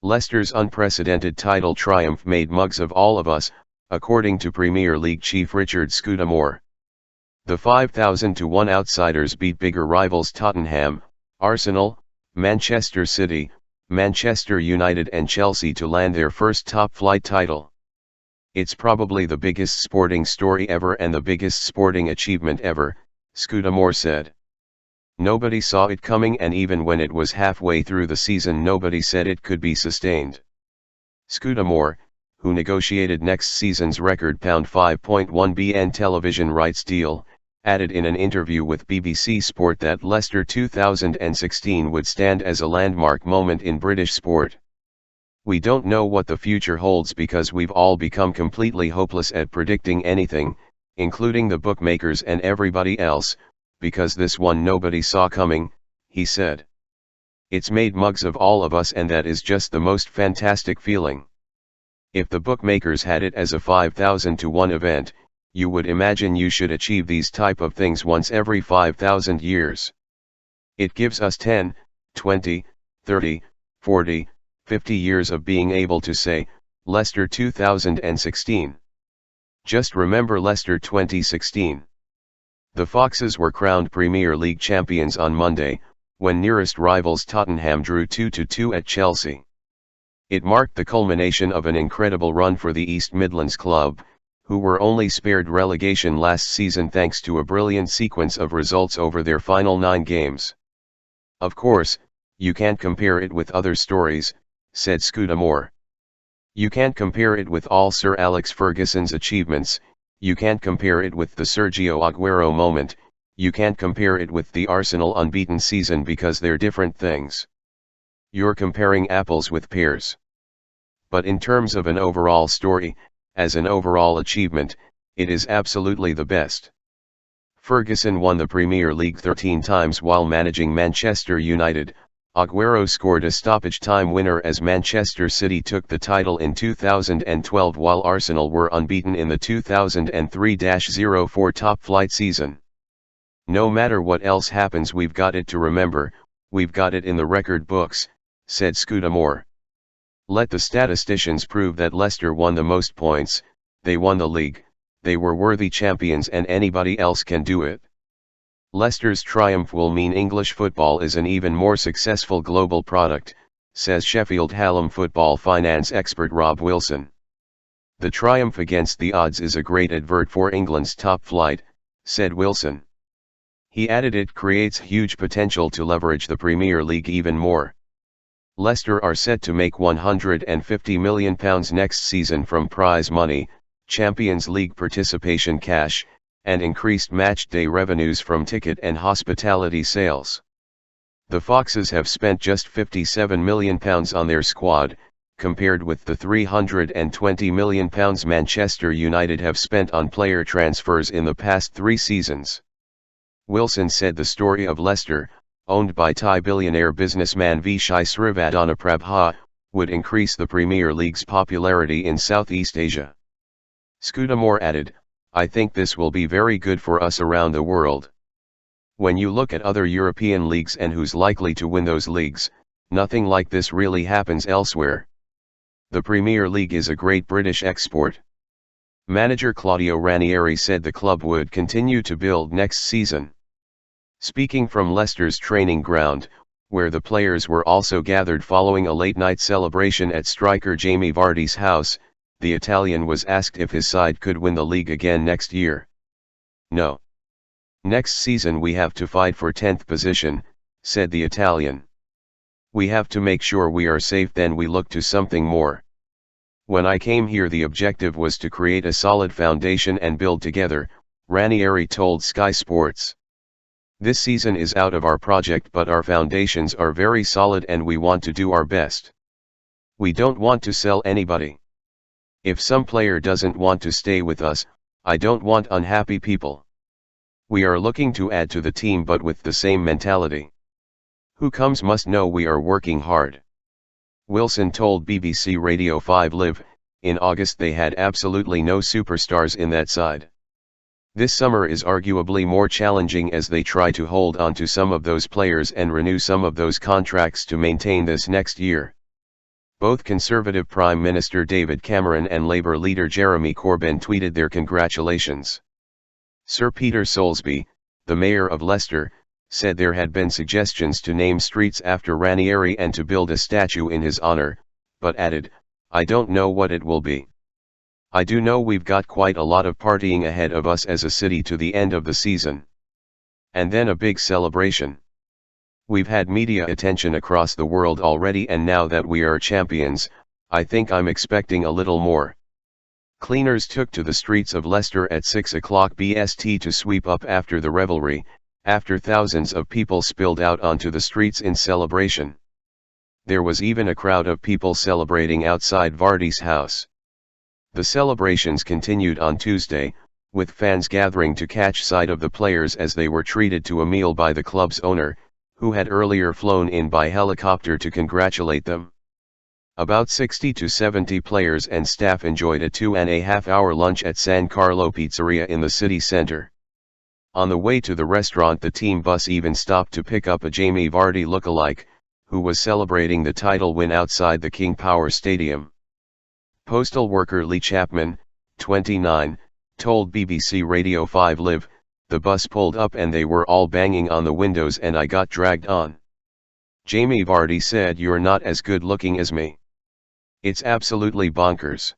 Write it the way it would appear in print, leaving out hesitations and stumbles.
Leicester's unprecedented title triumph made mugs of all of us, according to Premier League chief Richard Scudamore. The 5,000-to-1 outsiders beat bigger rivals Tottenham, Arsenal, Manchester City, Manchester United and Chelsea to land their first top-flight title. It's probably the biggest sporting story ever and the biggest sporting achievement ever, Scudamore said. Nobody saw it coming, and even when it was halfway through the season nobody said it could be sustained. Scudamore, who negotiated next season's record £5.1 billion television rights deal, added in an interview with BBC Sport that Leicester 2016 would stand as a landmark moment in British sport. "We don't know what the future holds because we've all become completely hopeless at predicting anything, including the bookmakers and everybody else, because this one nobody saw coming," he said. "It's made mugs of all of us, and that is just the most fantastic feeling. If the bookmakers had it as a 5,000-to-1 event, you would imagine you should achieve these type of things once every 5,000 years. It gives us 10, 20, 30, 40, 50 years of being able to say, Leicester 2016. Just remember Leicester 2016. The Foxes were crowned Premier League champions on Monday, when nearest rivals Tottenham drew 2-2 at Chelsea. It marked the culmination of an incredible run for the East Midlands club, who were only spared relegation last season thanks to a brilliant sequence of results over their final 9 games. "Of course, you can't compare it with other stories," said Scudamore. "You can't compare it with all Sir Alex Ferguson's achievements, you can't compare it with the Sergio Aguero moment, you can't compare it with the Arsenal unbeaten season because they're different things. You're comparing apples with pears. But in terms of an overall story, as an overall achievement, it is absolutely the best. Ferguson won the Premier League 13 times while managing Manchester United. Aguero scored a stoppage-time winner as Manchester City took the title in 2012 while Arsenal were unbeaten in the 2003-04 top-flight season. No matter what else happens, we've got it to remember, we've got it in the record books," said Scudamore. "Let the statisticians prove that Leicester won the most points, they won the league, they were worthy champions, and anybody else can do it. Leicester's triumph will mean English football is an even more successful global product," says Sheffield Hallam football finance expert Rob Wilson. "The triumph against the odds is a great advert for England's top flight," said Wilson. He added it creates huge potential to leverage the Premier League even more. Leicester are set to make £150 million next season from prize money, Champions League participation cash, and increased match-day revenues from ticket and hospitality sales. The Foxes have spent just £57 million on their squad, compared with the £320 million Manchester United have spent on player transfers in the past 3 seasons. Wilson said the story of Leicester, owned by Thai billionaire businessman Vijay Srivadanaprabha, would increase the Premier League's popularity in Southeast Asia. Scudamore added, "I think this will be very good for us around the world. When you look at other European leagues and who's likely to win those leagues, nothing like this really happens elsewhere. The Premier League is a great British export." Manager Claudio Ranieri said the club would continue to build next season. Speaking from Leicester's training ground, where the players were also gathered following a late-night celebration at striker Jamie Vardy's house, the Italian was asked if his side could win the league again next year. "No. Next season we have to fight for 10th position," said the Italian. "We have to make sure we are safe, then we look to something more. When I came here the objective was to create a solid foundation and build together," Ranieri told Sky Sports. "This season is out of our project, but our foundations are very solid and we want to do our best. We don't want to sell anybody. If some player doesn't want to stay with us, I don't want unhappy people. We are looking to add to the team but with the same mentality. Who comes must know we are working hard." Wilson told BBC Radio 5 Live, in August they had absolutely no superstars in that side. This summer is arguably more challenging as they try to hold on to some of those players and renew some of those contracts to maintain this next year. Both Conservative Prime Minister David Cameron and Labour leader Jeremy Corbyn tweeted their congratulations. Sir Peter Soulsby, the mayor of Leicester, said there had been suggestions to name streets after Ranieri and to build a statue in his honour, but added, "I don't know what it will be. I do know we've got quite a lot of partying ahead of us as a city to the end of the season. And then a big celebration. We've had media attention across the world already, and now that we are champions, I think I'm expecting a little more." Cleaners took to the streets of Leicester at 6 o'clock BST to sweep up after the revelry, after thousands of people spilled out onto the streets in celebration. There was even a crowd of people celebrating outside Vardy's house. The celebrations continued on Tuesday, with fans gathering to catch sight of the players as they were treated to a meal by the club's owner, who had earlier flown in by helicopter to congratulate them. About 60 to 70 players and staff enjoyed a 2.5-hour lunch at San Carlo Pizzeria in the city centre. On the way to the restaurant, the team bus even stopped to pick up a Jamie Vardy lookalike, who was celebrating the title win outside the King Power Stadium. Postal worker Lee Chapman, 29, told BBC Radio 5 Live, "The bus pulled up and they were all banging on the windows and I got dragged on. Jamie Vardy said, 'You're not as good looking as me. It's absolutely bonkers.'"